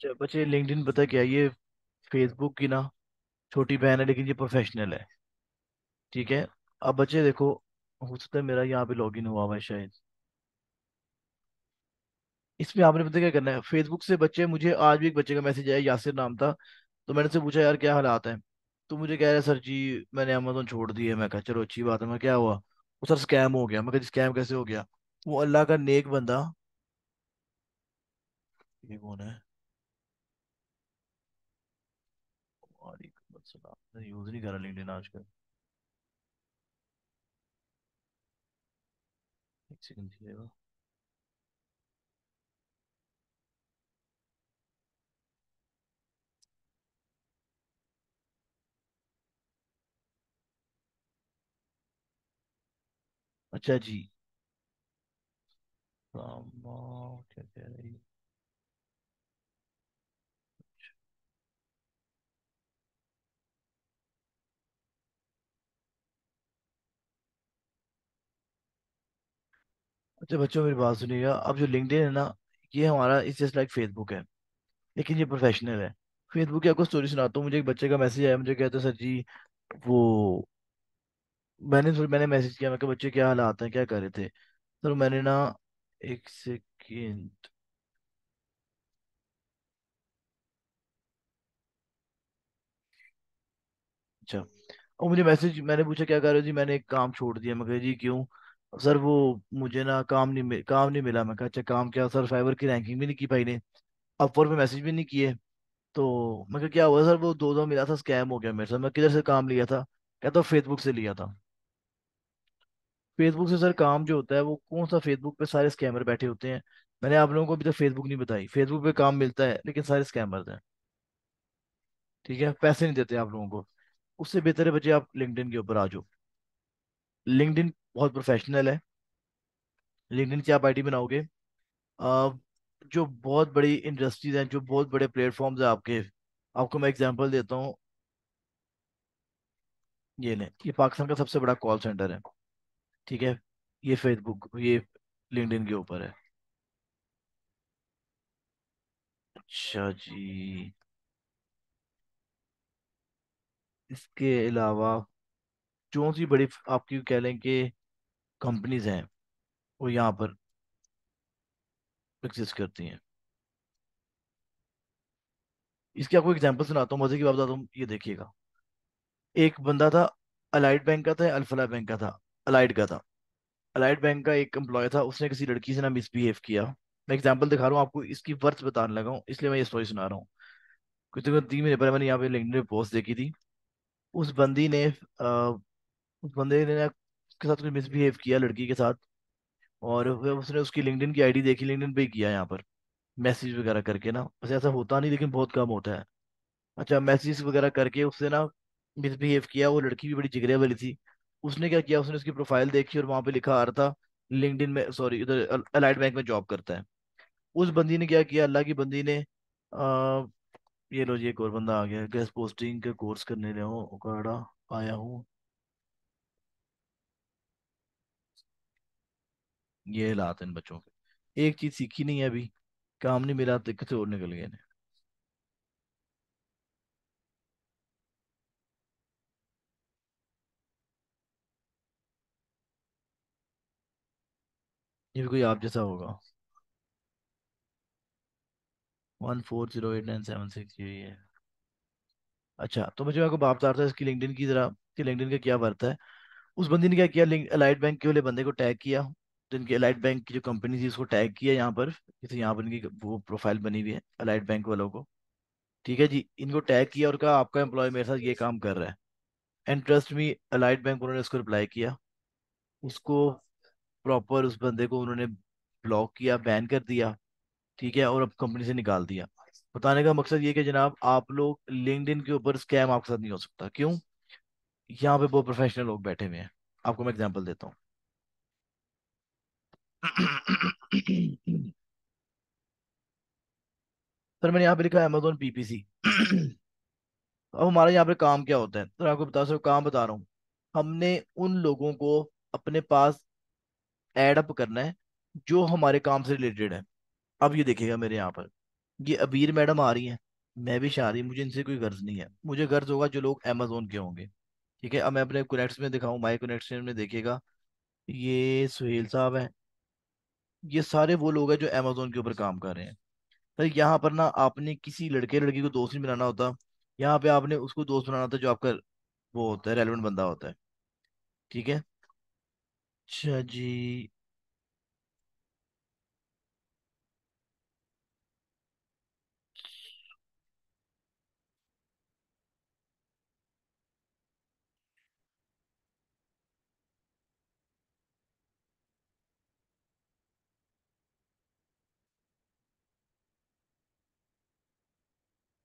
बच्चे बच्चे लिंक्डइन पता क्या है, ये फेसबुक की ना छोटी बहन है, लेकिन ये प्रोफेशनल है। ठीक है। अब बच्चे देखो, हो सकता है मेरा यहाँ पे लॉगिन हुआ हुआ है शायद। इसमें आपने पता क्या करना है, फेसबुक से बच्चे, मुझे आज भी एक बच्चे का मैसेज आया, यासिर नाम था। तो मैंने उससे पूछा यार क्या हालात है। तो मुझे कह रहा है सर जी मैंने अमेजोन छोड़ दी है। मैं कहा चलो अच्छी बात है। मैं क्या हुआ? वो सर स्कैम हो गया। मैं कहा स्कैम कैसे हो गया? वो अल्लाह का नेक बंदा। ये कौन है? वालेकुम अस्सलाम। यूज नहीं कर रहा लिंक्डइन आजकल। एक सेकंड दीजिएगा। अच्छा जी। क्या कह रही है? अच्छा बच्चों मेरी बात सुनिएगा, अब जो लिंक्डइन है ना, ये हमारा इस जस्ट लाइक फेसबुक है, लेकिन ये प्रोफेशनल है। फेसबुक की आपको स्टोरी सुनाता हूँ। मुझे एक बच्चे का मैसेज आया, मुझे कहते हैं सर जी वो, मैंने मैसेज किया, मैं कहा बच्चे क्या हालात हैं, क्या कर रहे थे? सर मैंने ना, एक सेकेंड। अच्छा। और मुझे मैसेज, मैंने पूछा क्या कर रहे हो जी? मैंने एक काम छोड़ दिया। मैं कहा जी क्यों? सर वो मुझे ना काम नहीं मिला। मैं कहा अच्छा काम क्या? सर फाइवर की रैंकिंग भी नहीं की भाई ने, अपवर्क पे मैसेज भी नहीं किए। तो मैं कहा क्या हुआ सर? वो दो दो मिला था, स्कैम हो गया मेरे साथ। मैं किधर से काम लिया था? कहता फेसबुक से लिया था। फेसबुक से सर काम जो होता है वो कौन सा, फेसबुक पे सारे स्कैमर बैठे होते हैं। मैंने आप लोगों को अभी तक फेसबुक नहीं बताई। फेसबुक पे काम मिलता है लेकिन सारे स्कैमर्स हैं। ठीक है, पैसे नहीं देते आप लोगों को। उससे बेहतर है बच्चे आप लिंक्डइन के ऊपर आ जाओ। लिंक्डइन बहुत प्रोफेशनल है। लिंक्डइन की आप आईडी बनाओगे, अ, जो बहुत बड़ी इंडस्ट्रीज हैं, जो बहुत बड़े प्लेटफॉर्म्स हैं आपके, आपको मैं एग्जांपल देता हूँ। ये लें, ये पाकिस्तान का सबसे बड़ा कॉल सेंटर है। ठीक है। ये फेसबुक, ये लिंक्डइन के ऊपर है। अच्छा जी। इसके अलावा जो सी बड़ी आपकी कह लें कि कंपनीज हैं, वो यहाँ पर एग्जिस्ट करती हैं। इसकी आपको एग्जांपल सुनाता हूँ, मजे की बात बताता हूँ, ये देखिएगा। एक बंदा था, अलाइड बैंक का था, अल्फला बैंक का था। अलाइड का था। अलाइड बैंक का एक एम्प्लॉय था, उसने किसी लड़की से ना मिसबिहेव किया। मैं एग्जांपल दिखा रहा हूँ आपको, इसकी वर्थ बताने लगा हूँ, इसलिए मैं ये स्टोरी सुना रहा हूँ। कुछ तकरीबन 3 महीने पहले मैंने यहाँ पे लिंक्डइन पे पोस्ट देखी थी। उस बंदी ने उस बंदे ने ना उसके साथ कुछ मिसबिहेव किया लड़की के साथ। और फिर उसने उसकी लिंक्डइन की आईडी देखी, लिंक्डइन पे ही किया यहाँ पर मैसेज वगैरह करके ना, वैसे ऐसा होता नहीं लेकिन बहुत कम होता है। अच्छा, मैसेज वगैरह करके उससे ना मिसबिहेव किया। वो लड़की भी बड़ी जिगरे वाली थी। उसने क्या किया, उसने उसकी प्रोफाइल देखी और वहां पे लिखा आ रहा था लिंक्डइन में, सॉरी इधर अलाइड बैंक में जॉब करता है। उस बंदी ने क्या किया, अल्लाह की बंदी ने, आ, ये लो जी एक और बंदा आ गया, गेस्ट पोस्टिंग के कोर्स करने ले हूँ उकाड़ा आया हूँ। ये हालात हैं इन बच्चों के, एक चीज सीखी नहीं है अभी, काम नहीं मिला तो किसी और निकल गए ने। ये भी कोई आप जैसा होगा। 1408976, यही है। अच्छा तो मुझे आपको बात बता रहा था इसकी लिंक्डइन की, जरा कि लिंक्डइन का क्या वर्थ है। उस बंदी ने क्या किया, लिंक अलाइड बैंक के वाले बंदे को टैग किया। तो इनकी अलाइड बैंक की जो कंपनी थी उसको टैग किया यहाँ पर, जैसे यहाँ पर इनकी वो प्रोफाइल बनी हुई है अलाइड बैंक वालों को। ठीक है जी, इनको टैग किया और कहा आपका एम्प्लॉय मेरे साथ ये काम कर रहा है। And trust me, allied bank उन्होंने उसको रिप्लाई किया। उसको प्रॉपर, उस बंदे को उन्होंने ब्लॉक किया, बैन कर दिया। ठीक है, और अब कंपनी से निकाल दिया। बताने का मकसद ये कि जनाब आप लोग लिंक्डइन के ऊपर स्कैम आपके साथ नहीं हो सकता। क्यों? यहाँ पे बहुत प्रोफेशनल लोग बैठे हुए हैं। आपको मैं एग्जांपल देता हूँ। सर मैंने यहाँ पे लिखा है अमेजोन पीपीसी। अब हमारे यहाँ पे काम क्या होता है, तो मैं आपको बता सकता काम बता रहा हूँ। हमने उन लोगों को अपने पास ऐड अप करना है जो हमारे काम से रिलेटेड है। अब ये देखिएगा मेरे यहाँ पर, ये अबीर मैडम आ रही हैं, मैं भी शाह रही, मुझे इनसे कोई गर्ज नहीं है, मुझे गर्ज होगा जो लोग अमेजोन के होंगे। ठीक है, अब मैं अपने कनेक्ट्स में दिखाऊं, माई कनेक्ट्स में देखिएगा, ये सुहेल साहब हैं, ये सारे वो लोग हैं जो अमेजोन के ऊपर काम कर रहे हैं। तो यहाँ पर ना आपने किसी लड़के लड़की को दोस्त नहीं बनाना होता, यहाँ पे आपने उसको दोस्त बनाना होता है जो आपका वो होता है, रेलेवेंट बंदा होता है। ठीक है। अच्छा जी।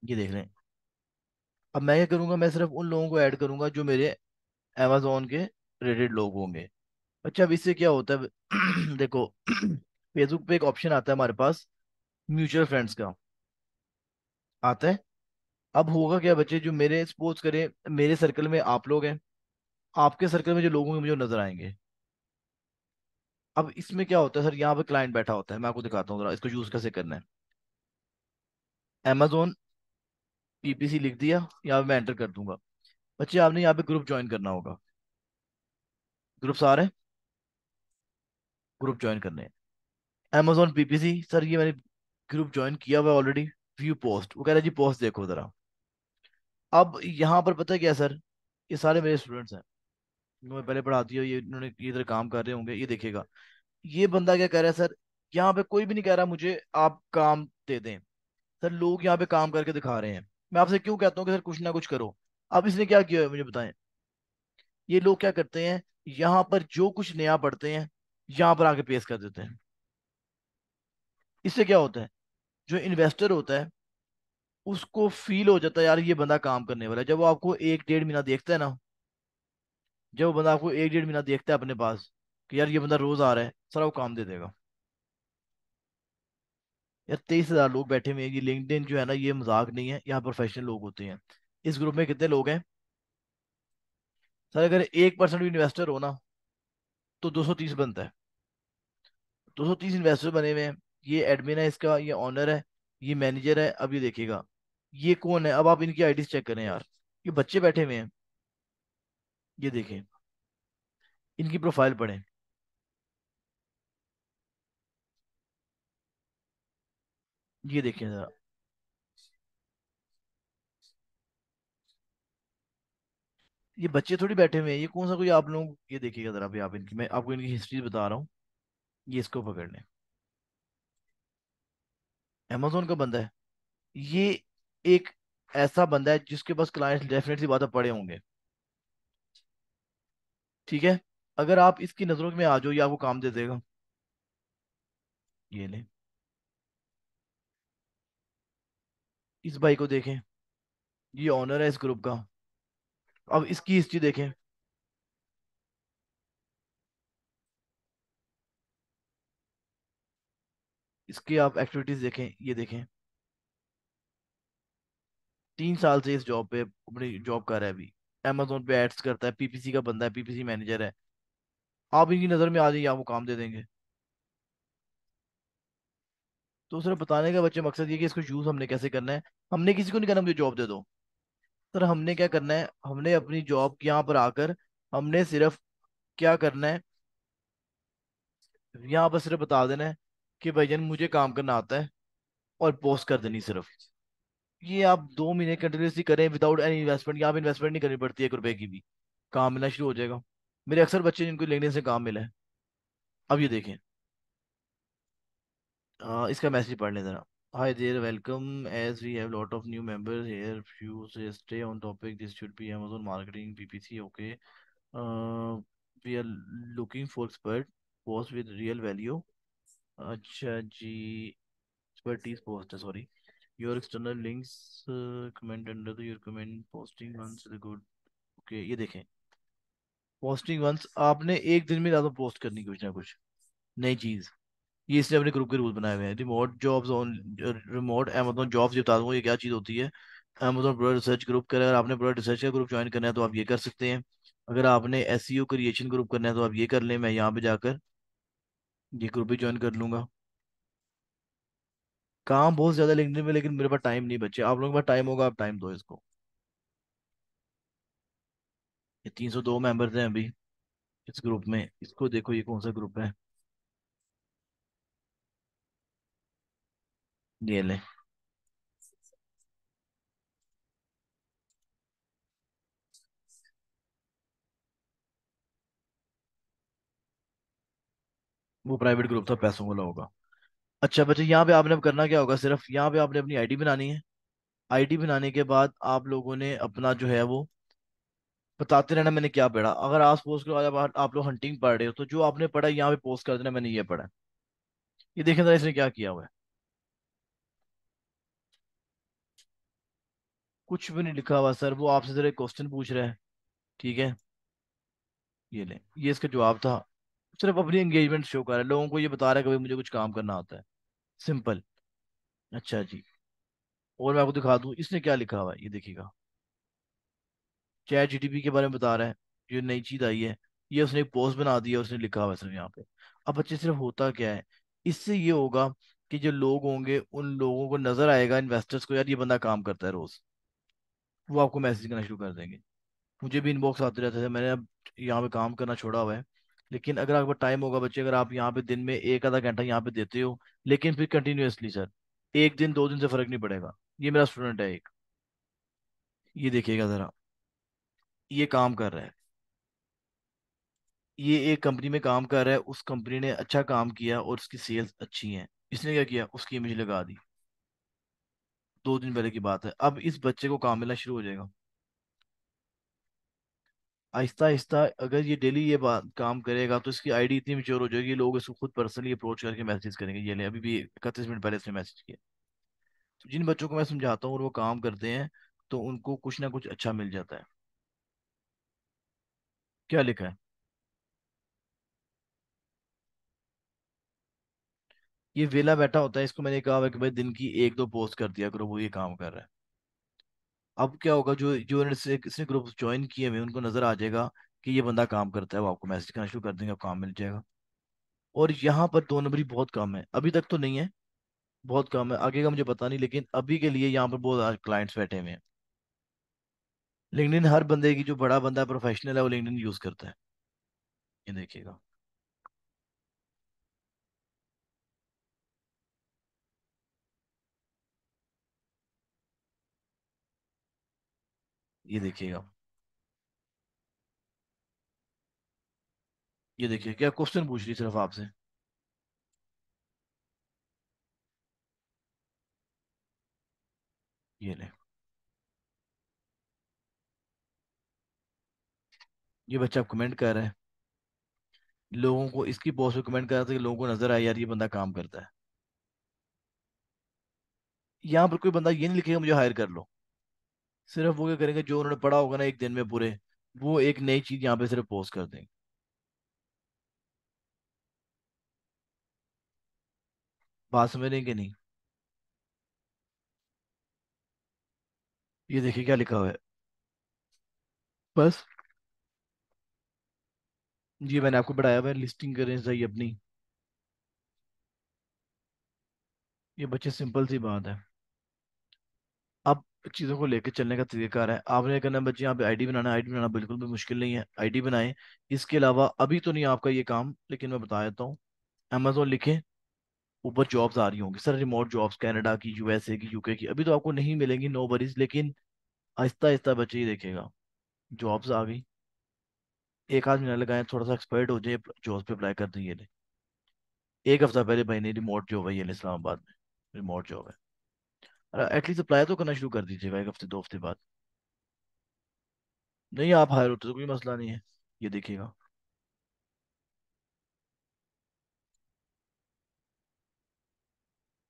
ये देख लें। अब मैं क्या करूंगा, मैं सिर्फ उन लोगों को ऐड करूंगा जो मेरे अमेजोन के रेटेड लोग होंगे। अच्छा, अब इससे क्या होता है देखो, फेसबुक पे एक ऑप्शन आता है हमारे पास, म्यूचुअल फ्रेंड्स का आता है। अब होगा क्या बच्चे, जो मेरे सपोज करें मेरे सर्कल में आप लोग हैं, आपके सर्कल में जो लोग होंगे मुझे नजर आएंगे। अब इसमें क्या होता है सर, यहाँ पे क्लाइंट बैठा होता है, मैं आपको दिखाता हूँ जरा इसको यूज कैसे करना है। Amazon पीपीसी लिख दिया, यहाँ पे मैं एंटर कर दूंगा। बच्चे आपने यहाँ पे ग्रुप ज्वाइन करना होगा, ग्रुप्स आ रहे हैं, ग्रुप ज्वाइन करने हैं। Amazon पीपीसी सर, ये मैंने ग्रुप ज्वाइन किया हुआ ऑलरेडी। व्यू पोस्ट, वो कह रहा है जी पोस्ट देखो जरा। अब यहाँ पर पता है क्या है सर, ये सारे मेरे स्टूडेंट्स हैं, इनको मैं पहले पढ़ाती हूँ, ये इन्होंने ये इधर काम कर रहे होंगे, ये देखिएगा। ये बंदा क्या कह रहा है सर, यहाँ पे कोई भी नहीं कह रहा मुझे आप काम दे दें। सर लोग यहाँ पे काम करके दिखा रहे हैं, मैं आपसे क्यों कहता हूँ कि सर कुछ ना कुछ करो। अब इसने क्या किया है मुझे बताएं। ये लोग क्या करते हैं, यहाँ पर जो कुछ नया पढ़ते हैं यहाँ पर आके पेश कर देते हैं। इससे क्या होता है, जो इन्वेस्टर होता है उसको फील हो जाता है यार ये बंदा काम करने वाला है। जब वो आपको एक डेढ़ महीना देखता है ना, जब वो बंदा आपको एक डेढ़ महीना देखता है अपने पास कि यार ये बंदा रोज आ रहा है, सारा वो काम दे देगा। यार 23,000 लोग बैठे हुए हैं, ये लिंक्डइन जो है ना ये मजाक नहीं है, यहाँ प्रोफेशनल लोग होते हैं। इस ग्रुप में कितने लोग हैं सर, अगर 1% भी इन्वेस्टर हो ना तो 230 बनता है। 230 इन्वेस्टर बने हुए हैं। ये एडमिन है इसका, ये ऑनर है, ये मैनेजर है। अब ये देखिएगा ये कौन है, अब आप इनकी आईडीज चेक करें यार, ये बच्चे बैठे हुए हैं। ये देखें, इनकी प्रोफाइल पढ़ें। ये देखें जरा, ये बच्चे थोड़ी बैठे हुए हैं, ये कौन सा कोई आप लोग, ये देखिएगा जरा भी आप इनकी, मैं आपको इनकी हिस्ट्री बता रहा हूँ। ये इसको पकड़ लें, अमेजोन का बंदा है ये। एक ऐसा बंदा है जिसके पास क्लाइंट्स डेफिनेटली बात पड़े होंगे। ठीक है, अगर आप इसकी नजरों में आ जाओ ये आपको काम दे देगा। ये ले, इस भाई को देखें, ये ऑनर है इस ग्रुप का। अब इसकी हिस्ट्री देखें, इसकी आप एक्टिविटीज देखें, ये देखें। 3 साल से इस जॉब पे अपनी जॉब कर रहा है अभी, अमेजोन पे एड्स करता है, पीपीसी का बंदा है, पीपीसी मैनेजर है। आप इनकी नजर में आ जाइए आपको काम दे देंगे। तो सिर्फ बताने का बच्चे मकसद ये कि इसको यूज हमने कैसे करना है। हमने किसी को नहीं कहना मुझे जॉब दे दो, सर हमने क्या करना है, हमने अपनी जॉब यहाँ पर आकर हमने सिर्फ क्या करना है, यहाँ पर सिर्फ बता देना है कि भाईजान मुझे काम करना आता है, और पोस्ट कर देनी सिर्फ। ये आप 2 महीने कंटिन्यूसली करें विदाउट एनी इन्वेस्टमेंट, यहाँ पे इन्वेस्टमेंट नहीं करनी पड़ती 1 रुपए की भी, काम मिलना शुरू हो जाएगा। मेरे अक्सर बच्चे जिनको लिंक्डइन से काम मिला है। अब ये देखें, इसका मैसेज पढ़ लें जरा। Hi there, welcome as we have lot of new members here, few say stay on topic, this should be Amazon marketing PPC, okay. We are looking for expert post with real value. अच्छा जी, expertise post है, sorry. Your external links comment under the your comment posting once the good. Okay, ये देखें, posting once आपने एक दिन में ज्यादा पोस्ट करनी कुछ ना कुछ नई चीज। ये इसने अपने ग्रुप के रूल बनाए हुए हैं, remote jobs on, remote Amazon jobs, ये बता दूंगा ये क्या चीज़ होती है। अमेजोन प्रोडक्ट रिसर्च ग्रुप का, अगर आपने प्रोडक्ट रिसर्च का ग्रुप ज्वाइन करना है तो आप ये कर सकते हैं। अगर आपने एसईओ क्रिएशन ग्रुप करना है तो आप ये कर लें, मैं यहाँ पे जाकर ये ग्रुप भी ज्वाइन कर लूंगा। काम बहुत ज्यादा लिंक्डइन में, लेकिन मेरे पास टाइम नहीं बचे। आप लोगों के पास टाइम होगा, आप टाइम दो इसको। ये 302 मेंबर्स हैं अभी इस ग्रुप में, इसको देखो ये कौन सा ग्रुप है। ये ले। वो प्राइवेट ग्रुप था, पैसों वाला होगा। अच्छा बच्चे, यहाँ पे आपने अब करना क्या होगा, सिर्फ यहाँ पे आपने अपनी आईडी बनानी है। आईडी बनाने के बाद आप लोगों ने अपना जो है वो बताते रहना मैंने क्या पढ़ा। अगर आप सपोज करो आज आप लोग हंटिंग पढ़ रहे हो, तो जो आपने पढ़ा यहाँ पे पोस्ट कर देना, मैंने ये पढ़ा। ये देखें जरा इसने क्या किया हुआ है। कुछ भी नहीं लिखा हुआ सर, वो आपसे जरा क्वेश्चन पूछ रहा है। ठीक है, ये ले, ये इसका जवाब था। सिर्फ अपनी एंगेजमेंट शो कर रहा है, लोगों को ये बता रहा है कि भाई मुझे कुछ काम करना आता है। सिंपल। अच्छा जी। और मैं आपको दिखा दूं इसने क्या लिखा हुआ है, ये देखिएगा। चैट जीटीपी के बारे में बता रहा है, जो नई चीज आई है। ये उसने एक पोस्ट बना दिया, उसने लिखा हुआ है सब यहाँ पे। अब बच्चे सिर्फ होता क्या है, इससे ये होगा कि जो लोग होंगे उन लोगों को नजर आएगा, इन्वेस्टर्स को, यार ये बंदा काम करता है रोज। वो आपको मैसेज करना शुरू कर देंगे। मुझे भी इनबॉक्स आते रहते थे, मैंने अब यहाँ पे काम करना छोड़ा हुआ है। लेकिन अगर आपका टाइम होगा बच्चे, अगर आप यहाँ पे दिन में एक आधा घंटा यहाँ पे देते हो, लेकिन फिर कंटिन्यूअसली सर, एक दिन दो दिन से फर्क नहीं पड़ेगा। ये मेरा स्टूडेंट है एक, ये देखिएगा जरा, ये काम कर रहा है। ये एक कंपनी में काम कर रहा है, उस कंपनी ने अच्छा काम किया और उसकी सेल्स अच्छी हैं। इसने क्या किया, उसकी इमेज लगा दी। 2 दिन पहले की बात है। अब इस बच्चे को काम मिलना शुरू हो जाएगा। आहिस्ता आहिस्ता अगर ये डेली ये बात काम करेगा, तो इसकी आईडी इतनी मेच्योर हो जाएगी, लोग इसको खुद पर्सनली अप्रोच करके मैसेज करेंगे। ये ले, अभी भी 31 मिनट पहले इसने मैसेज किया। तो जिन बच्चों को मैं समझाता हूँ और वो काम करते हैं, तो उनको कुछ ना कुछ अच्छा मिल जाता है। क्या लिखा है, ये वेला बैठा होता है, इसको मैंने कहा हुआ है कि भाई दिन की एक दो पोस्ट कर दिया करो, वो ये काम कर रहा है। अब क्या होगा, जो जो इसने ग्रुप ज्वाइन किए हुए हैं, उनको नजर आ जाएगा कि ये बंदा काम करता है, वो आपको मैसेज करना शुरू कर देंगे, आपको काम मिल जाएगा। और यहाँ पर 2 नंबरी बहुत कम है, अभी तक तो नहीं है। बहुत कम है, आगे का मुझे पता नहीं, लेकिन अभी के लिए यहाँ पर बहुत क्लाइंट्स बैठे हुए हैं। लिंक्डइन हर बंदे की, जो बड़ा बंदा प्रोफेशनल है वो लिंक्डइन यूज करता है। ये देखिएगा। ये देखिएगा। ये देखिए क्या क्वेश्चन पूछ रही सिर्फ आपसे। ये ले, ये बच्चा अब कमेंट कर रहा है। लोगों को इसकी पोस्ट पे कमेंट कर रहा था कि लोगों को नजर आया यार ये बंदा काम करता है। यहाँ पर कोई बंदा ये नहीं लिखेगा मुझे हायर कर लो। सिर्फ वो क्या करेंगे, जो उन्होंने पढ़ा होगा ना एक दिन में पूरे, वो एक नई चीज यहाँ पे सिर्फ पोस्ट कर देंगे। बात समझ रहे हैं कि नहीं। ये देखिए क्या लिखा हुआ है। बस, जी मैंने आपको बताया हुआ है, लिस्टिंग करें सही अपनी। ये बच्चे सिंपल सी बात है। अब चीज़ों को लेकर चलने का तरीका है, आपने करना है बच्चे, यहाँ पे आईडी बनाना है। आईडी बनाना बिल्कुल भी मुश्किल नहीं है, आईडी बनाएं। इसके अलावा अभी तो नहीं आपका ये काम, लेकिन मैं बता देता हूँ। अमेजोन लिखें, ऊपर जॉब्स आ रही होंगी सर, रिमोट जॉब्स, कनाडा की, यूएसए की, यूके की। अभी तो आपको नहीं मिलेंगी, नो वरीज, लेकिन आहिस्ता आहिस्ता बच्चे ही देखेगा, जॉब्स आ गई। एक आध महीना लगाए, थोड़ा सा एक्सपर्ट हो जाए, जॉब्स पे अप्लाई कर दिए। एक हफ्ता पहले भाई ने रिमोट जॉब है, ये इस्लामाबाद में रिमोट जॉब है। एटलीस्ट अप्लाई तो करना शुरू कर दीजिएगा, एक हफ्ते 2 हफ्ते बाद। नहीं आप हायर होते तो कोई मसला नहीं है। ये देखिएगा।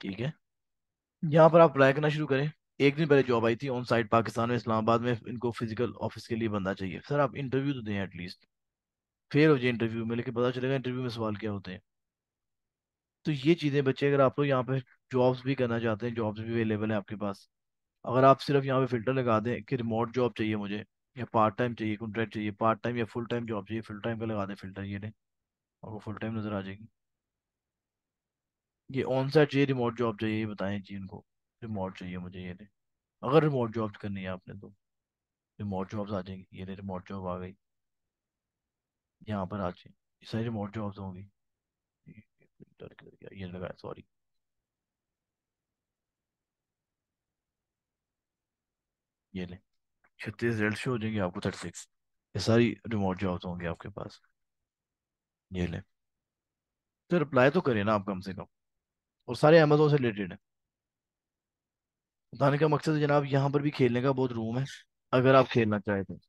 ठीक है, यहाँ पर आप अप्लाई करना शुरू करें। एक दिन पहले जॉब आई थी ऑन साइट, पाकिस्तान में, इस्लामाबाद में, इनको फिजिकल ऑफिस के लिए बंदा चाहिए। सर आप इंटरव्यू तो दें एटलीस्ट, फेल हो जाए इंटरव्यू में, लेकिन पता चलेगा इंटरव्यू में सवाल क्या होते हैं। तो ये चीज़ें बच्चे, अगर आप लोग यहाँ पे जॉब्स भी करना चाहते हैं, जॉब्स भी अवेलेबल है आपके पास। अगर आप सिर्फ यहाँ पे फिल्टर लगा दें कि रिमोट जॉब चाहिए मुझे, या पार्ट टाइम चाहिए, कॉन्ट्रैक्ट चाहिए, पार्ट टाइम या फुल टाइम जॉब चाहिए, फुल टाइम का लगा दें फिल्टर, ये लें, आपको फुल टाइम नजर आ जाएगी। ये ऑन साइट चाहिए, रिमोट जॉब चाहिए, ये बताएं जी इनको। रिमोट चाहिए मुझे, ये ले। अगर रिमोट जॉब करनी है आपने तो रिमोट जॉब्स आ जाएंगी, ये ले रिमोट जॉब आ गई। यहाँ पर आ जाए, ये सारी रिमोट जॉब्स होंगी। डर किधर गया, ये लगा, सॉरी। ये ले, 36 रेल शो हो जाएंगे आपको, 36। ये सारी रिमोट जॉब्स होंगी आपके पास। ये ले, तो अप्लाई तो करिए ना आप कम से कम। और सारे अमेजोन से रिलेटेड है। बताने का मकसद है जनाब, यहाँ पर भी खेलने का बहुत रूम है, अगर आप खेलना चाहें तो।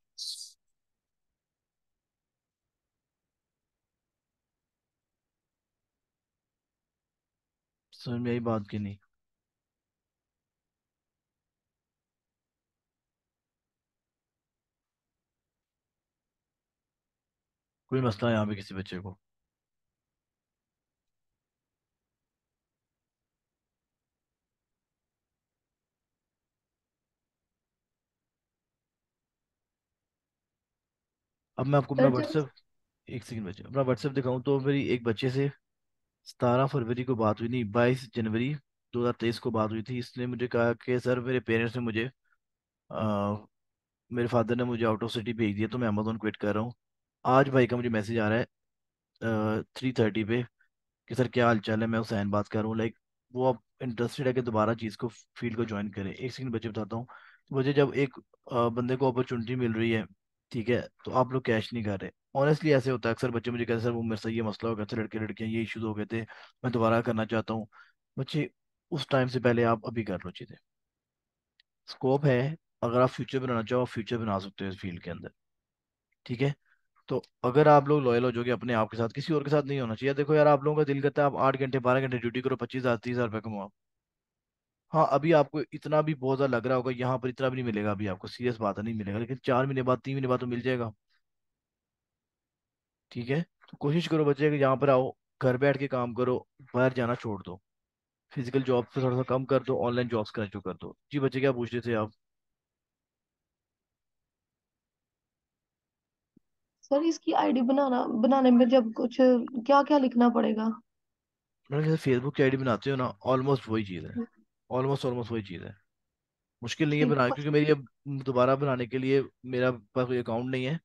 समझ में आई बात की नहीं? कोई मसला है यहाँ पे किसी बच्चे को? अब मैं आपको अपना सर जब व्हाट्सएप, एक सेकंड बच्चे, अपना व्हाट्सएप दिखाऊं तो मेरी एक बच्चे से 17 फरवरी को बात हुई, नहीं 22 जनवरी 2023 को बात हुई थी। इसने मुझे कहा कि सर मेरे पेरेंट्स ने मुझे, आ, मेरे फादर ने मुझे आउट ऑफ सिटी भेज दिया, तो मैं अमेजोन क्विट कर रहा हूँ। आज भाई का मुझे मैसेज आ रहा है 3:30 पे कि सर क्या हाल चाल है, मैं हुसैन बात कर रहा हूँ, लाइक वो अब इंटरेस्टेड है कि दोबारा चीज़ को, फील्ड को ज्वाइन करे। एक सेकंड बच्चे बताता हूँ। मुझे जब एक बंदे को अपॉर्चुनिटी मिल रही है, ठीक है, तो आप लोग कैश नहीं कर रहे। ऑनेस्टली ऐसे होता है, अक्सर बच्चे मुझे कहते हैं सर वो मेरे साथ ये मसला हो गया था, लड़के लड़कियां ये इश्यूज हो गए थे, मैं दोबारा करना चाहता हूँ। बच्चे, उस टाइम से पहले आप अभी कर लो चीज़ें। स्कोप है, अगर आप फ्यूचर बनाना चाहो आप फ्यूचर बना सकते हो इस फील्ड के अंदर, ठीक है। तो अगर आप लोग लॉयल हो जाओगे अपने आप के साथ, किसी और के साथ नहीं होना चाहिए। देखो यार, आप लोगों का दिल करता है आप 8 घंटे 12 घंटे ड्यूटी करो, 25,000 30,000 रुपये कमाओ। हाँ, अभी आपको इतना भी बहुत ज्यादा लग रहा होगा, यहाँ पर इतना भी नहीं मिलेगा अभी आपको, सीरियस बात है नहीं मिलेगा, लेकिन 4 महीने बाद 3 महीने बाद तो मिल जाएगा। ठीक है, तो कोशिश करो बच्चे कि यहाँ पर आओ, घर बैठ के काम करो, बाहर जाना छोड़ दो, फिजिकल जॉब पे थोड़ा सा कम कर दो, ऑनलाइन जॉब्स करना शुरू कर दो। जी बच्चे क्या पूछ रहे थे आप? सर इसकी आईडी बनाने में जब कुछ क्या क्या लिखना पड़ेगा? मैंने जैसे फेसबुक की आईडी बनाते हो ना, ऑलमोस्ट वही चीज़ है। ऑलमोस्ट ऑलमोस्ट वही चीज़ है। मुश्किल नहीं है ठीक बनाना, बस। क्योंकि मेरी अब दोबारा बनाने के लिए मेरा पास कोई अकाउंट नहीं है।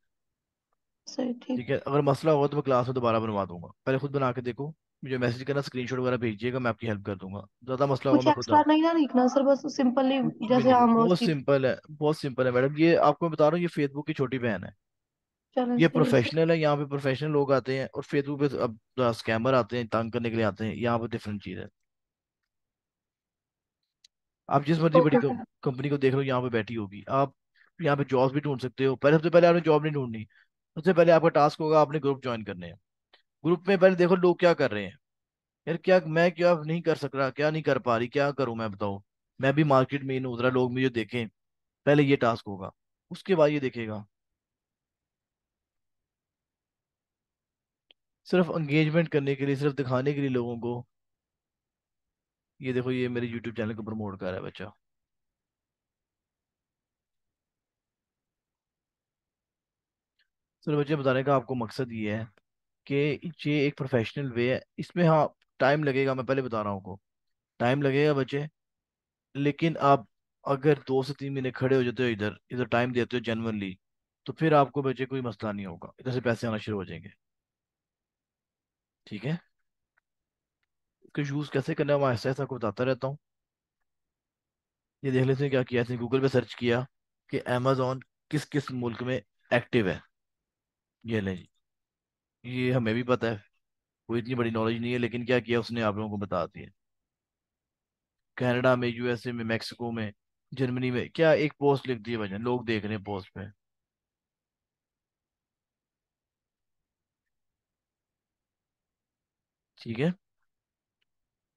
सर ठीक। ठीक है, अगर मसला होगा तो मैं क्लास में दोबारा बनवा दूंगा, पहले खुद बना के देखो। मुझे मैसेज करना, स्क्रीनशॉट वगैरह भेजिएगा, मैं आपकी हेल्प कर दूंगा। ज़्यादा मसला होगा कुछ मैं खुद एक्स्ट्रा नहीं ना लिखना सर, बस सिंपली कुछ भी जैसे नहीं, हम बहुत उसकी। सिंपल है, बहुत सिंपल है मैडम, ये आपको मैं बता रहा हूँ, ये फेसबुक की छोटी बहन है। चलें ये सही है सर। प्रोफेशनल है, यहाँ पे प्रोफेशनल लोग आते हैं, और फेसबुक पे अब स्कैमर आते हैं, तंग करने के लिए आते हैं, यहाँ पे डिफरेंट चीज़ है। आप जिस मर्जी बड़ी ओके सर। कंपनी को देख लो, यहाँ पे बैठी होगी, आप यहाँ पे जॉब भी ढूंढ सकते हो। पहले, सबसे पहले आपने जॉब नहीं ढूंढनी, सबसे पहले आपका टास्क होगा आपने ग्रुप ज्वाइन करने हैं। ग्रुप में पहले देखो लोग क्या कर रहे हैं। यार क्या मैं क्या नहीं कर सक रहा, क्या नहीं कर पा रही, क्या करूं मैं बताओ। मैं भी मार्केट में ही नहीं उतरा, लोग मुझे देखें, पहले ये टास्क होगा, उसके बाद ये देखेगा। सिर्फ एंगेजमेंट करने के लिए, सिर्फ दिखाने के लिए लोगों को। ये देखो, ये मेरे यूट्यूब चैनल को प्रमोट कर रहा है बच्चा। सिर्फ बच्चे बताने का आपको मकसद ये है कि ये एक प्रोफेशनल वे है इसमें। हाँ, टाइम लगेगा, मैं पहले बता रहा हूँ आपको, टाइम लगेगा बच्चे। लेकिन आप अगर 2 से 3 महीने खड़े हो जाते हो, इधर इधर टाइम देते हो जेनवनली, तो फिर आपको बच्चे कोई मसला नहीं होगा, इधर से पैसे आना शुरू हो जाएंगे। ठीक है, इसको यूज़ कैसे करना है मैं ऐसा ऐसा आपको बताता रहता हूँ। ये देख लेते हैं क्या किया, ऐसे गूगल पे सर्च किया कि अमेजोन किस किस मुल्क में एक्टिव है। ये ले जी, ये हमें भी पता है, कोई इतनी बड़ी नॉलेज नहीं है, लेकिन क्या किया उसने आप लोगों को बता दिया। कनाडा में, यूएसए में, मैक्सिको में, जर्मनी में, क्या एक पोस्ट लिख दी है भजन, लोग देख रहे हैं पोस्ट पे। ठीक है,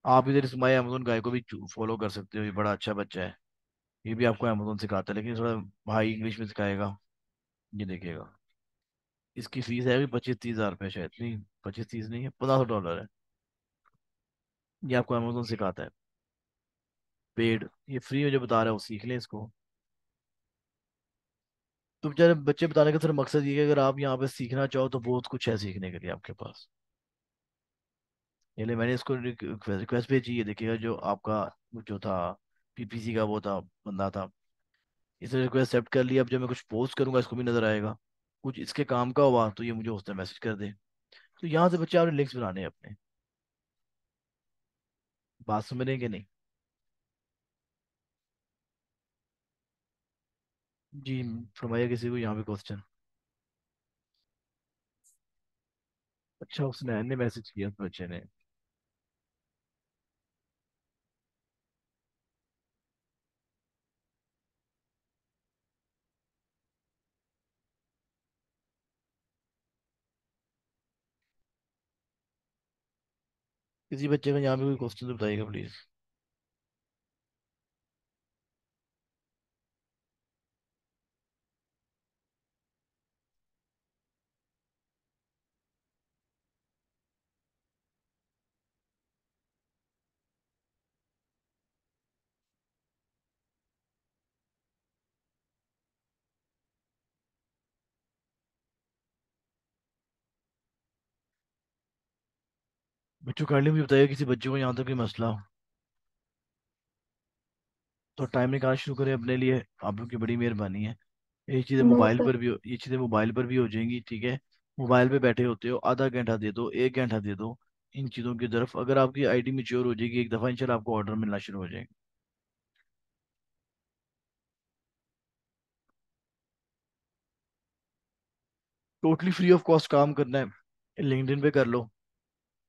आप इधर इस माई अमेजोन गाय को भी फॉलो कर सकते हो, ये बड़ा अच्छा बच्चा है। ये भी आपको अमेजोन सिखाता है, लेकिन थोड़ा हाई इंग्लिश में सिखाएगा। ये देखिएगा, इसकी फीस है अभी 25-30 हज़ार रुपये शायद, नहीं 25-30 नहीं है, $1,500 है। ये आपको अमेजोन सिखाता है, पेड। ये फ्री में जो बता रहा है वो सीख लें इसको। तो बेचारे बच्चे बताने का सिर्फ मकसद ये है कि अगर आप यहाँ पे सीखना चाहो तो बहुत कुछ है सीखने के लिए आपके पास। ये ले, मैंने इसको रिक्वेस्ट भेजी, ये देखिएगा जो आपका वो जो था पीपीसी का वो था बंदा था, इसने रिक्वेस्ट एक्सेप्ट कर लिया। अब जब मैं कुछ पोस्ट करूंगा इसको भी नजर आएगा, कुछ इसके काम का हुआ तो ये मुझे उसने मैसेज कर दे। तो यहाँ से बच्चे आपने लिंक्स बनाने हैं अपने। बात समझ रहे हैं कि नहीं? जी, फरमाइए किसी को यहाँ पे क्वेश्चन। अच्छा, उसने ने मैसेज किया उस बच्चे ने। किसी बच्चे का यहाँ पे कोई क्वेश्चन तो बताइएगा प्लीज। बच्चों काइंडली मुझे बताइए किसी बच्चे को यहाँ तक कोई मसला हो तो टाइम निकालना शुरू करें अपने लिए। आप लोग की बड़ी मेहरबानी है। No sir. ये चीज़ें मोबाइल पर भी हो जाएंगी, ठीक है। मोबाइल पे बैठे होते हो, आधा घंटा दे दो, 1 घंटा दे दो इन चीज़ों की तरफ। अगर आपकी आईडी मैच्योर हो जाएगी एक दफ़ा, इंशाल्लाह आपको ऑर्डर मिलना शुरू हो जाएगा। टोटली फ्री ऑफ कॉस्ट काम करना है, लिंक्डइन पे कर लो,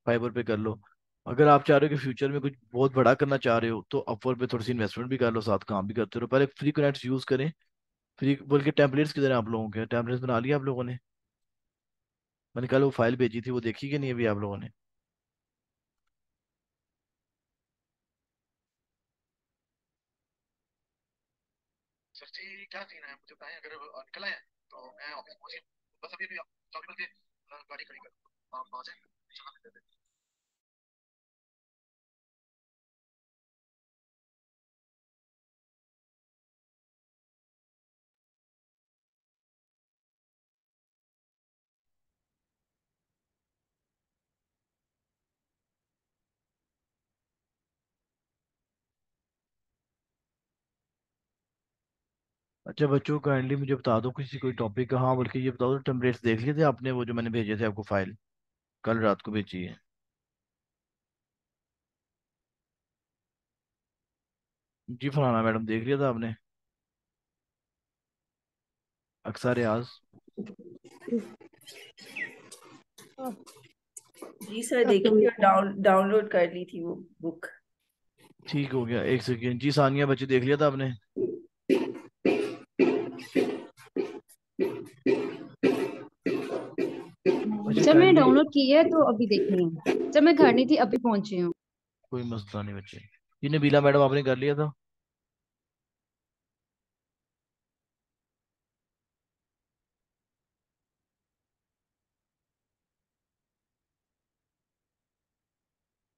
फाइवर पे कर लो। अगर आप चाह रहे हो कि फ्यूचर में कुछ बहुत बड़ा करना चाह रहे हो तो अपवर्क पे थोड़ी सी इन्वेस्टमेंट भी कर लो, साथ काम भी करते रहो। पहले फ्री कनेक्ट्स यूज़ करें। फ्री बोल के टेम्पलेट्स किधर हैं आप लोगों के? टेम्पलेट्स बना लिया आप लोगों ने? मैंने कल वो फाइल भेजी थी, वो देखी कि नहीं अभी आप लोगों ने? सर जी क्या सीन है मुझे बताएं, अगर निकला है तो मैं ऑफिस पहुंचे, बस अभी अभी चौकी बल के गाड़ी खड़ी कर आप आ जाए, चला देते हैं। अच्छा बच्चों, काइंडली मुझे बता दो किसी कोई टॉपिक का। हाँ, बल्कि ये बताओ, टेम्पलेट्स देख लिए थे आपने वो जो मैंने भेजे थे आपको फाइल? कल रात को भेजी है। जी फरहाना मैडम, देख लिया था आपने? अक्सर रियाज। जी सर, अब तो देखिए डाउनलोड कर ली थी वो बुक। ठीक हो गया, एक सेकेंड। जी सानिया, बच्चे देख लिया था आपने? बच्चे जब मैंने काइंडली। डाउनलोड की है तो अभी देखनी है, जब मैं घर नहीं थी अभी पहुंची हूँ। कोई मसला नहीं बच्चे। जी नबीला मैडम, आपने कर लिया था?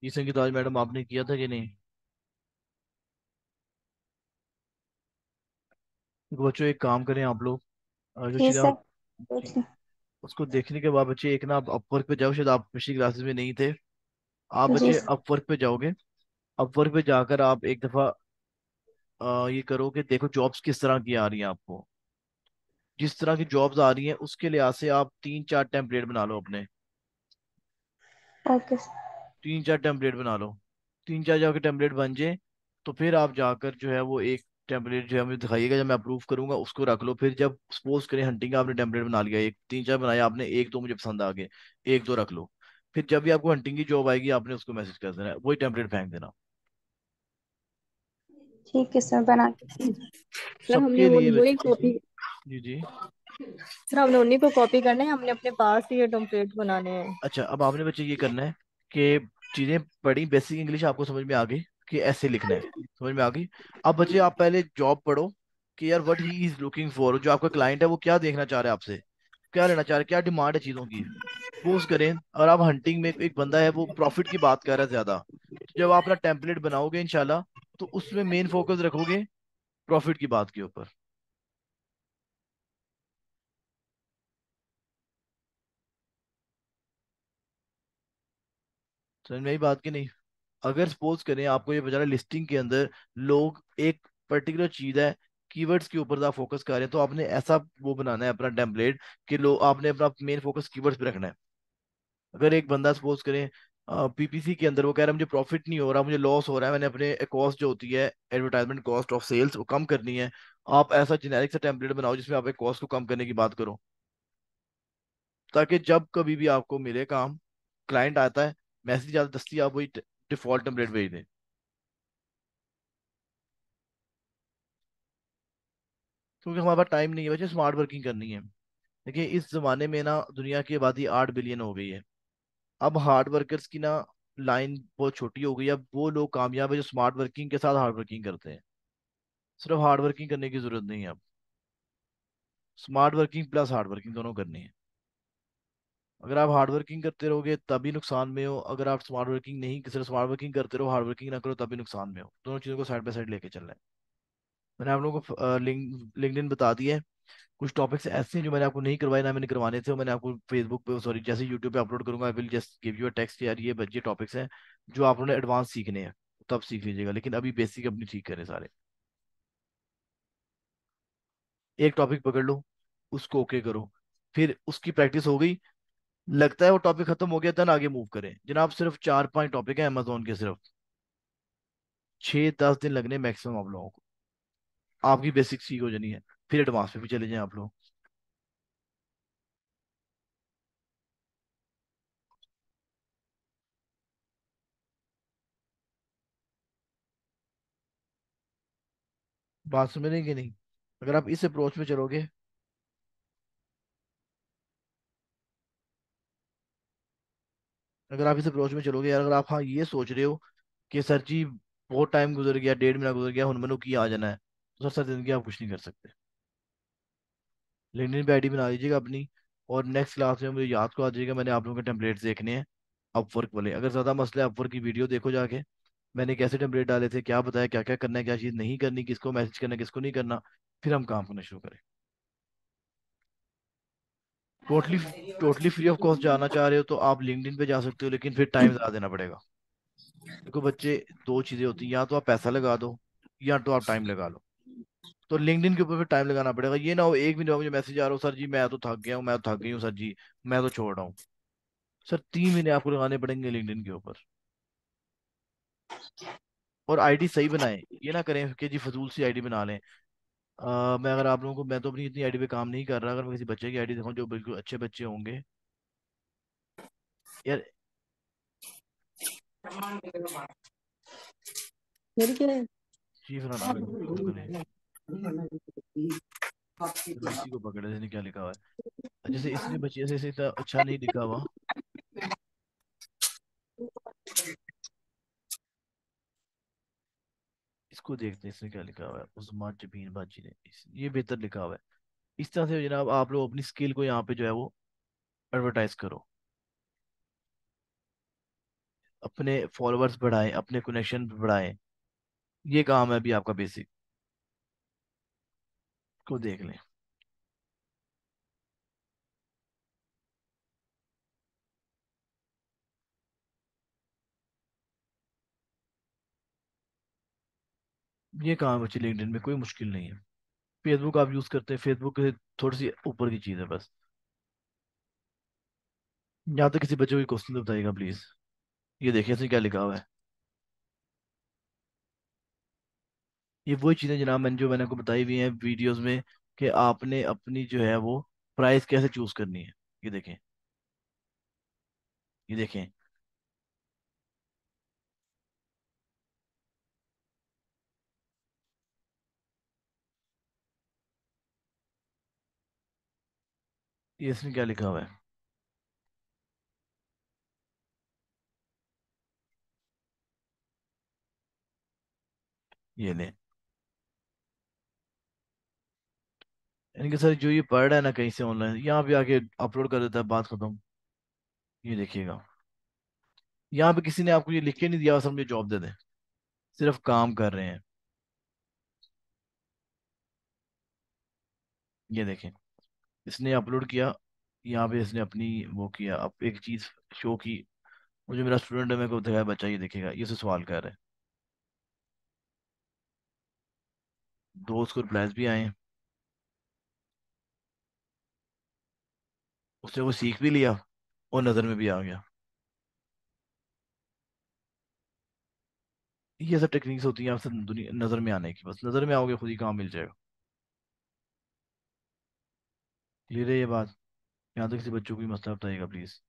जी संगीत आज मैडम, आपने किया था कि नहीं? तो बच्चों एक काम करें आप लोग, जो जी चीज़ें सर। आप देख जी ली। उसको देखने के बाद बच्चे एक ना आप अपवर्क पे जाओ, शायद आप पिछली क्लासेस में नहीं थे। आप जी बच्चे सर। अपवर्क पे जाओगे। अपवर्क पे जाकर आप एक दफ़ा ये करो कि देखो जॉब्स किस तरह की आ रही हैं आपको। जिस तरह की जॉब्स आ रही हैं उसके लिहाज से आप 3-4 टेम्पलेट बना लो अपने। Okay sir. 3-4 टेम्पलेट बना लो। 3-4 जाके टेम्पलेट बन जाए तो फिर आप जाकर जो है वो एक टेम्पलेट जो है मुझे दिखाइएगा, जब मैं अप्रूव करूंगा उसको रख लो। फिर जब सपोज करें हंटिंग का आपने टेम्पलेट बना लिया, एक 3-4 बनाया आपने, एक दो मुझे पसंद आ गए, एक दो रख लो। फिर जब भी आपको हंटिंग की जॉब आएगी आपने उसको मैसेज कर देना है, वही टेम्पलेट फेंक देना। ठीक है सर, बना के। सर हमने सबके वो लिए वही बच्चे। कॉपी जी जी। सर हमने उन्हीं को कॉपी करना है, हमने अपने पास ही ये टेम्पलेट बनाने हैं। अच्छा, अब आपने बच्चे ये करना है कि चीजें पढ़ी, बेसिक इंग्लिश आपको समझ में आ गई कि ऐसे लिखना है, समझ में आ गई। अब बच्चे आप पहले जॉब पढ़ो कि यार what he is looking for, जो आपका क्लाइंट है वो क्या देखना चाह रहा है आपसे, क्या लेना चाह रहा है, क्या डिमांड है चीजों की। सपोज करें और आप हंटिंग में एक बंदा है वो प्रॉफिट की बात कर रहा है ज्यादा, तो जब आप अपना टेम्पलेट बनाओगे इंशाल्लाह तो उसमें मेन फोकस रखोगे प्रॉफिट की बात के ऊपर। समझ में आई बात की नहीं? अगर सपोज करें आपको ये बेचारा लिस्टिंग के अंदर लोग एक पर्टिकुलर चीज है, कीवर्ड्स के ऊपर आप फोकस कर रहे हैं, तो आपने ऐसा वो बनाना है अपना टेम्पलेट कि लोग, आपने अपना मेन फोकस कीवर्ड्स पे रखना है। अगर एक बंदा सपोज करें पीपीसी के अंदर वो कह रहा है मुझे प्रॉफिट नहीं हो रहा, मुझे लॉस हो रहा है, मैंने अपने कॉस्ट जो होती है एडवर्टाइजमेंट कॉस्ट ऑफ सेल्स वो कम करनी है, आप ऐसा जेनेरिक सा टेम्पलेट बनाओ जिसमें आप एक कॉस्ट को कम करने की बात करो, ताकि जब कभी भी आपको मिले काम, क्लाइंट आता है, मैसेज ज्यादा दस्ती, आप वही डिफॉल्ट टेम्पलेट भेज दें। क्योंकि हमारे पास टाइम नहीं है बच्चे, स्मार्ट वर्किंग करनी है। देखिए इस जमाने में ना दुनिया की आबादी 8 बिलियन हो गई है। अब हार्ड वर्कर्स की ना लाइन बहुत छोटी हो गई है। अब वो लोग कामयाब है जो स्मार्ट वर्किंग के साथ हार्ड वर्किंग करते हैं। सिर्फ हार्ड वर्किंग करने की जरूरत नहीं है, अब smart working plus hard working दोनों करनी है। अगर आप हार्ड वर्किंग करते रहोगे तभी नुकसान में हो, अगर आप स्मार्ट वर्किंग नहीं, सिर्फ स्मार्ट वर्किंग करते रहो, हार्ड वर्किंग ना करो तभी नुकसान में हो। दोनों चीज़ों को साइड बाय साइड लेके चलना है। मैंने आप लोगों को लिंक्डइन बता दिया है। कुछ टॉपिक्स ऐसे हैं जो मैंने आपको नहीं करवाए, ना मैंने करवाने थे, वो मैंने आपको फेसबुक पे, सॉरी, जैसे यूट्यूब पे अपलोड करूंगा, I will just give you a text, यार ये बच्चे टॉपिक्स हैं जो आपने एडवांस सीखने हैं, तब सीख लीजिएगा, लेकिन अभी बेसिक अपनी ठीक करें सारे। एक टॉपिक पकड़ लो, उसको ओके करो, फिर उसकी प्रैक्टिस हो गई, लगता है वो टॉपिक खत्म हो गया, देन आगे मूव करें। जनाब सिर्फ 4-5 टॉपिक है अमेजोन के, सिर्फ 6-10 दिन लगने मैक्सिमम आप लोगों को, आपकी बेसिक सीख हो जानी है, फिर एडवांस पे भी चले जाएं आप लोग। बात समझेंगे नहीं? अगर आप इस अप्रोच में चलोगे, अगर आप इस अप्रोच में चलोगे यार, अगर आप हाँ ये सोच रहे हो कि सर जी बहुत टाइम गुजर गया, 1.5 महीना गुजर गया, हुन मनु की आ जाना है, तो सर जिंदगी आप कुछ नहीं कर सकते। लिंक्डइन पे आईडी बना लीजिएगा अपनी, और नेक्स्ट क्लास में मुझे याद को आ जाएगा, मैंने आप लोगों के टेम्पलेट्स देखने हैं अपवर्क वाले। अगर ज़्यादा मसले अपवर्क की वीडियो देखो जाके, मैंने कैसे टेम्पलेट डाले थे, क्या बताया, क्या क्या करना है, क्या चीज़ नहीं करनी, किसको मैसेज करना है, किसको नहीं करना, फिर हम काम करना शुरू करें। Totally totally free of cost जाना चाह रहे हो तो आप लिंक्डइन पे जा सकते हो, लेकिन फिर टाइम ज़्यादा देना पड़ेगा। देखो बच्चे, दो चीज़ें होती हैं, या तो आप पैसा लगा दो या तो आप टाइम लगा लो। तो लिंक्डइन के ऊपर फिर टाइम लगाना पड़ेगा। ये ना हो एक भी ना हो मुझे मैसेज आ रहा हो, सर जी मैं तो थक गया हूँ, मैं तो थक गई हूँ सर जी, मैं तो छोड़ रहा हूँ। सर 3 महीने आपको लगाने पड़ेंगे लिंक्डइन के ऊपर। और आईडी सही बनाएं, ये ना करें कि जी फजूल सी आईडी बना लें। मैं अगर आप लोगों को, मैं तो अपनी इतनी आईडी पे काम नहीं कर रहा, अगर मैं किसी बच्चे की आईडी देखूँ जो बिल्कुल अच्छे बच्चे होंगे यार। फिर क्या है? चीफ रन बंद करें, चलो इसी को पकड़े, इसने क्या लिखा हुआ है, जैसे इसने बच्चे से इतना अच्छा नहीं लिखा हुआ। इसको देखते हैं इसने क्या लिखा हुआ है, उस्मान जबीन बाजी ने ये बेहतर लिखा हुआ है। इस तरह से जनाब आप लोग अपनी स्किल को यहाँ पे जो है वो एडवर्टाइज करो, अपने फॉलोअर्स बढ़ाएं, अपने कनेक्शन बढ़ाएं। ये काम है अभी आपका बेसिक, को देख लें। ये काम है बच्चे लिंक्डइन में, कोई मुश्किल नहीं है। फेसबुक आप यूज करते हैं, फेसबुक से थोड़ी सी ऊपर की चीज है बस। यहाँ तक किसी बच्चे को क्वेश्चन तो बताइएगा प्लीज। ये देखिए इसमें क्या लिखा हुआ है। ये वही चीजें जनाब मैंने, जो मैंने आपको बताई हुई हैं वीडियोस में, कि आपने अपनी जो है वो प्राइस कैसे चूज करनी है। ये देखें, ये देखें, ये इसमें क्या लिखा हुआ है। ये ले, यानी कि सर जो ये पढ़ रहा है ना कहीं से ऑनलाइन, यहाँ पे आके अपलोड कर देता है, बात खत्म। ये देखिएगा, यहाँ पे किसी ने आपको ये लिख के नहीं दिया, बस हम ये जॉब दे दें, सिर्फ काम कर रहे हैं। ये देखें, इसने अपलोड किया, यहाँ पे इसने अपनी वो किया, अब एक चीज शो की, मुझे मेरा स्टूडेंट है, मेरे को दिखाया बच्चा, ये देखेगा, ये से सवाल कर रहे हैं। दो उसको रिप्लाईज भी आए हैं, उसने वो सीख भी लिया और नज़र में भी आ गया। ये सब टेक्निक्स होती हैं आपसे दुनिया नज़र में आने की, बस नज़र में आओगे खुद ही काम मिल जाएगा। क्लियर है ये बात? यहाँ तक किसी बच्चों को भी मसला बताइएगा प्लीज़।